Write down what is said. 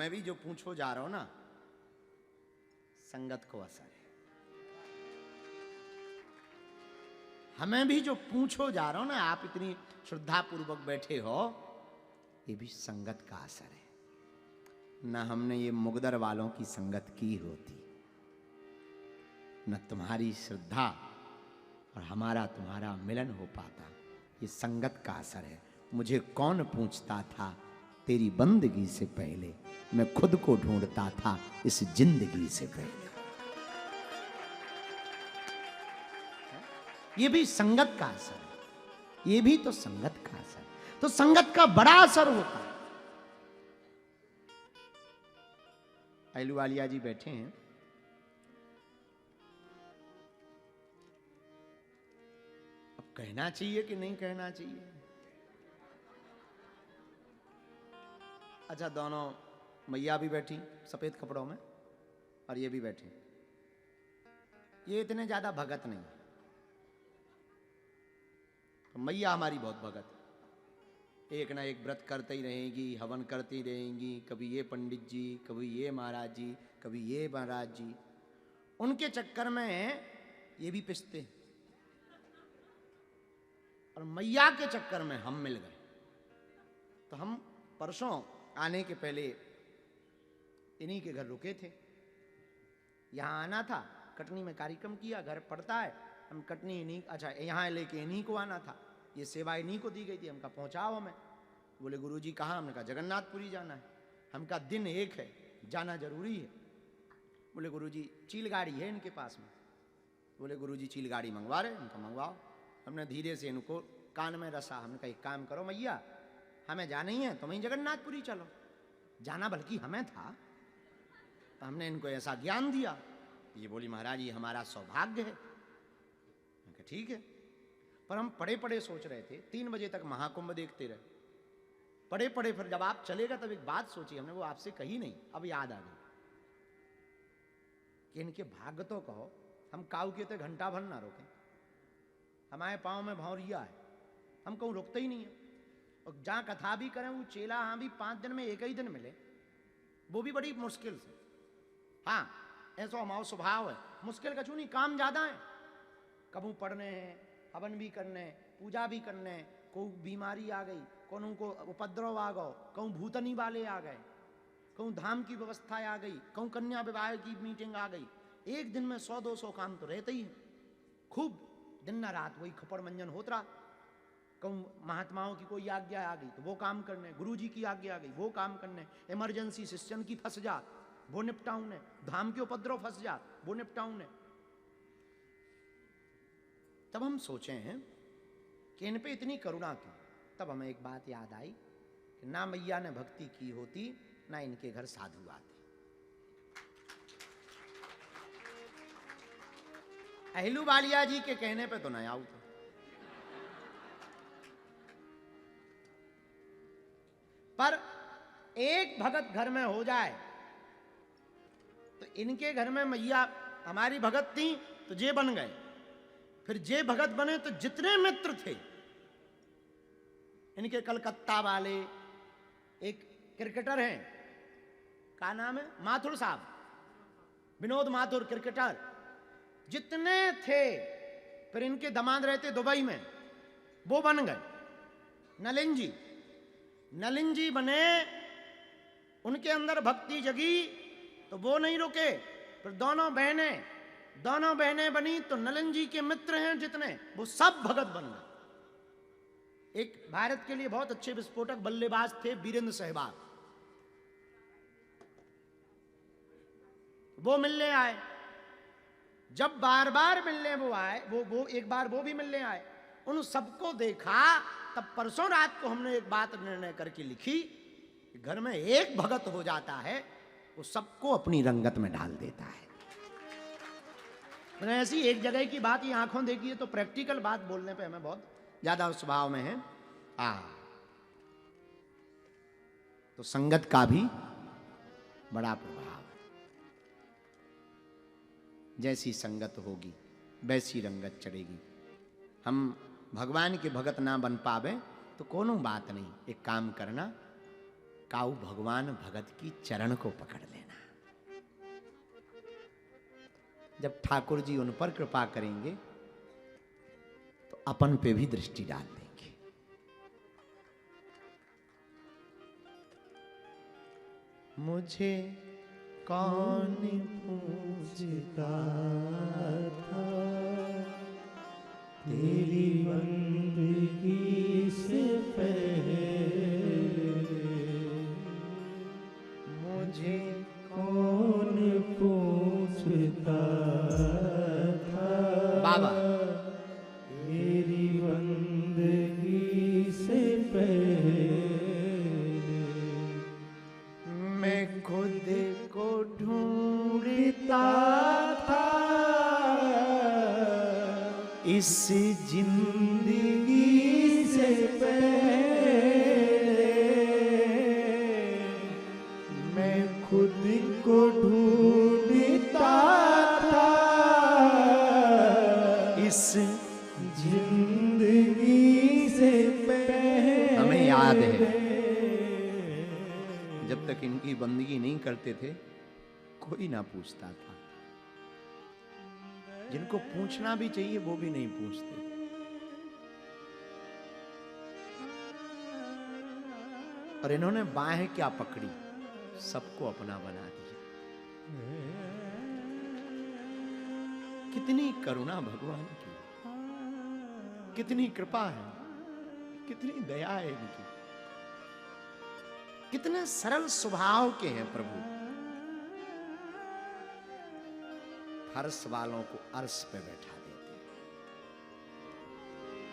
हमें भी जो पूछो जा रहा हो ना, संगत को असर है। हमें भी जो पूछो जा रहा हो ना, आप इतनी श्रद्धा पूर्वक बैठे हो, ये भी संगत का असर है। न हमने ये मुगदर वालों की संगत की होती, न तुम्हारी श्रद्धा और हमारा तुम्हारा मिलन हो पाता। ये संगत का असर है। मुझे कौन पूछता था तेरी बंदगी से पहले, मैं खुद को ढूंढता था इस जिंदगी से पहले। ये भी संगत का असर है। ये भी तो संगत का असर है। तो संगत का बड़ा असर होता है। अहलुवालिया जी बैठे हैं, अब कहना चाहिए कि नहीं कहना चाहिए? अच्छा, दोनों मैया भी बैठी सफेद कपड़ों में और ये भी बैठी। ये इतने ज्यादा भगत नहीं, तो मैया हमारी बहुत भगत, एक ना एक व्रत करते ही रहेंगी, हवन करती रहेंगी, कभी ये पंडित जी, कभी ये महाराज जी, कभी ये महाराज जी। उनके चक्कर में ये भी पिसते, और मैया के चक्कर में हम मिल गए। तो हम परसों आने के पहले इन्हीं के घर रुके थे। यहाँ आना था, कटनी में कार्यक्रम किया, घर पड़ता है, हम कटनी इन्हीं, अच्छा यहाँ लेके इन्हीं को आना था, ये सेवा इन्हीं को दी गई थी। हमका पहुँचाओ हमें। बोले गुरुजी कहाँ? हमने कहा जगन्नाथपुरी जाना है। हमका दिन एक है, जाना जरूरी है। बोले गुरुजी चील गाड़ी है इनके पास में। बोले गुरुजी चील गाड़ी मंगवा रहे, उनका मंगवाओ। हमने धीरे से इनको कान में रसा। हमने कहा एक काम करो मैया, हमें जाना ही है, तुम्हें जगन्नाथपुरी चलो। जाना बल्कि हमें था, तो हमने इनको ऐसा ज्ञान दिया। ये बोली महाराज ये हमारा सौभाग्य है। मैंने कहा ठीक है। पर हम पड़े पड़े सोच रहे थे, 3 बजे तक महाकुंभ देखते रहे, पड़े पड़े। फिर जब आप चलेगा तब एक बात सोची हमने, वो आपसे कही नहीं, अब याद आ गई कि इनके भाग्य तो कहो, हम काऊ के तो घंटा भर ना रोकें। हमारे पाँव में भौरिया है, हम कहूँ रुकते ही नहीं है। और जहाँ कथा भी करें वो चेला हाँ भी 5 दिन में एक ही दिन मिले, वो भी बड़ी मुश्किल से। हाँ ऐसा हमारा स्वभाव है, मुश्किल कछू नहीं, काम ज़्यादा है। कबू पढ़ने हैं, हवन भी करने, पूजा भी करने, कोई बीमारी आ गई, कौन को उपद्रव आ गो, कहूँ भूतनी वाले आ गए, कहूँ धाम की व्यवस्था आ गई, कहूँ कन्या विवाह की मीटिंग आ गई। एक दिन में 100-200 काम तो रहते ही है। खूब दिन न रात वही खपड़ मंजन होता रहा। कहूँ महात्माओं की कोई आज्ञा आ गई तो वो काम करने, गुरु जी की आज्ञा आ गई वो काम करने, इमरजेंसी सिस्टम की फंस जात वो निपटाऊं ने, धाम के उपद्रव फंस जात वो निपटाऊं ने। तब हम सोचे हैं कि इन पे इतनी करुणा क्यों। तब हमें एक बात याद आई कि ना मैया ने भक्ति की होती, ना इनके घर साधु आते। अहलुवालिया जी के कहने पे तो न आऊ था। पर एक भगत घर में हो जाए तो इनके घर में मैया हमारी भगत थी तो जे बन गए, फिर जे भगत बने तो जितने मित्र थे इनके, कलकत्ता वाले एक क्रिकेटर हैं, क्या नाम है, माथुर साहब, विनोद माथुर क्रिकेटर, जितने थे। फिर इनके दामाद रहते दुबई में, वो बन गए नलिन जी बने। उनके अंदर भक्ति जगी तो वो नहीं रुके। फिर दोनों बहनें बनी तो नलिन जी के मित्र हैं जितने, वो सब भगत बन गए। एक भारत के लिए बहुत अच्छे विस्फोटक बल्लेबाज थे वीरेंद्र सहवाग, वो मिलने आए। जब बार बार मिलने वो आए, वो एक बार वो भी मिलने आए, उन सबको देखा। तब परसों रात को हमने एक बात निर्णय करके लिखी कि घर में एक भगत हो जाता है वो सबको अपनी रंगत में डाल देता है। मैंने ऐसी एक जगह की बात ही आंखों देखी है, तो प्रैक्टिकल बात बोलने पे हमें बहुत ज्यादा स्वभाव में है। तो संगत का भी बड़ा प्रभाव है। जैसी संगत होगी वैसी रंगत चढ़ेगी। हम भगवान के भगत ना बन पावे तो कोनो बात नहीं, एक काम करना, काऊ भगवान भगत की चरण को पकड़ लेना। जब ठाकुर जी उन पर कृपा करेंगे तो अपन पे भी दृष्टि डाल देंगे। मुझे कौन पूछता था तेरी बंदगी से पहले, मुझे कौन पूछता था बाबा तेरी बंदगी से पहले, मैं खुद को ढूंढता था इस जिंदगी से पहले, मैं खुद को ढूंढता था इस जिंदगी से पहले। हमें याद है जब तक इनकी बंदगी नहीं करते थे कोई ना पूछता था, जिनको पूछना भी चाहिए वो भी नहीं पूछते। और इन्होंने बाहें क्या पकड़ी, सबको अपना बना दिया। कितनी करुणा भगवान की, कितनी कृपा है, कितनी दया है इनकी, कितने सरल स्वभाव के हैं प्रभु। फर्श वालों को अर्श पे बैठा